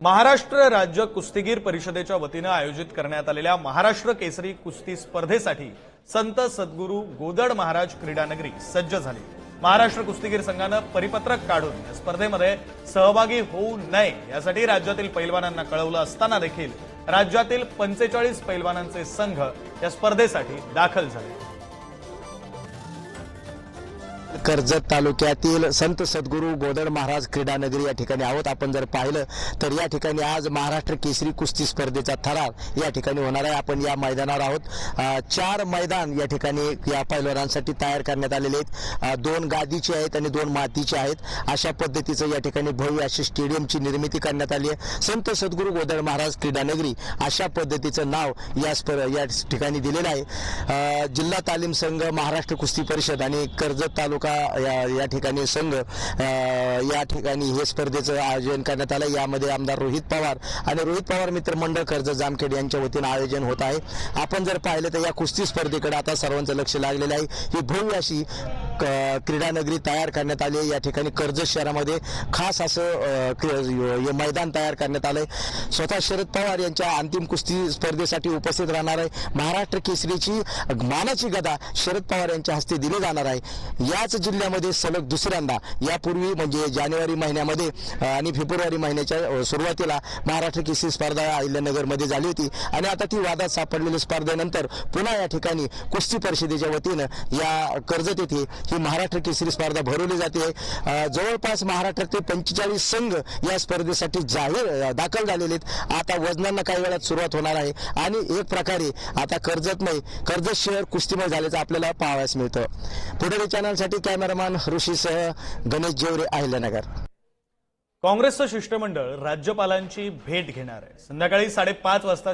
महाराष्ट्र राज्य कुस्तीगीर परिषदेच्या वतीने आयोजित करण्यात आलेल्या महाराष्ट्र केसरी कुस्ती स्पर्धेसाठी संत सद्गुरू गोदड महाराज क्रीडानगरी सज्ज झाली। महाराष्ट्र कुस्तीगीर संघाने परिपत्रक काढून या स्पर्धेमध्ये सहभागी होऊ नये यासाठी राज्यातील पैलवानांना कळवलं असताना देखील राज्यातील 45 पैलवानांचे संघ या स्पर्धेसाठी दाखल झाले। कर्जत तालुक्यातील संत सद्गुरू गोदड महाराज क्रीडानगरी या ठिकाणी आहोत। आपण जर पाहिलं तर या ठिकाणी आज महाराष्ट्र केसरी कुस्ती स्पर्धेचा ठराव या ठिकाणी होणार आहे। आपण या मैदानावर आहोत। 4 मैदान या ठिकाणी या पैलवानांसाठी तयार करण्यात आलेले आहेत। 2 गादीचे आहेत आणि 2 मातीचे आहेत। अशा पद्धतीचं या ठिकाणी भव्य अशी स्टेडियमची निर्मिती करण्यात आली आहे। संत सद्गुरू गोदड महाराज क्रीडानगरी अशा पद्धतीचं नाव या ठिकाणी दिलेलं आहे। जिल्हा तालीम संघ, महाराष्ट्र कुस्ती परिषद आणि कर्जत तालुका या ठिकाणी संघ या ठिकाणी हे स्पर्धेचं आयोजन करण्यात आलं। यामध्ये आमदार रोहित पवार आणि रोहित पवार मित्रमंडळ कर्जत जामखेड यांच्या वतीने आयोजन होत आहे। आपण जर पाहिलं तर या कुस्ती स्पर्धेकडे आता सर्वांचं लक्ष लागलेलं आहे। ही भव्य अशी क्रीडानगरी तयार करण्यात आली आहे। या ठिकाणी कर्जत शहरामध्ये खास असं मैदान तयार करण्यात आलंय। स्वतः शरद पवार यांच्या अंतिम कुस्ती स्पर्धेसाठी उपस्थित राहणार आहे। महाराष्ट्र केसरीची मानाची गदा शरद पवार यांच्या हस्ते दिली जाणार आहे। याच जिल्ह्यामध्ये सलग दुसऱ्यांदा यापूर्वी म्हणजे जानेवारी महिन्यामध्ये आणि फेब्रुवारी महिन्याच्या सुरुवातीला महाराष्ट्र केसरी स्पर्धा अहिल्यानगरमध्ये झाली होती आणि आता ती वादात सापडलेल्या स्पर्धेनंतर पुन्हा या ठिकाणी कुस्ती परिषदेच्या वतीनं या कर्जत येथे ही महाराष्ट्र केसरी स्पर्धा भरवली जाते। जवळपास महाराष्ट्रातील 45 संघ या स्पर्धेसाठी दाखल झालेले आहेत। आता वजनांना काही वेळात सुरुवात होणार आहे आणि एक प्रकारे आता कर्जत शहर कुस्तीमय झाल्याचं आपल्याला पाहावयास मिळतं। पुढे चॅनलसाठी कॅमेरामॅन ऋषीसह गणेश जेवरे, अहिल्यानगर। काँग्रेसचं शिष्टमंडळ राज्यपालांची भेट घेणार आहे। संध्याकाळी 5:30 वाजता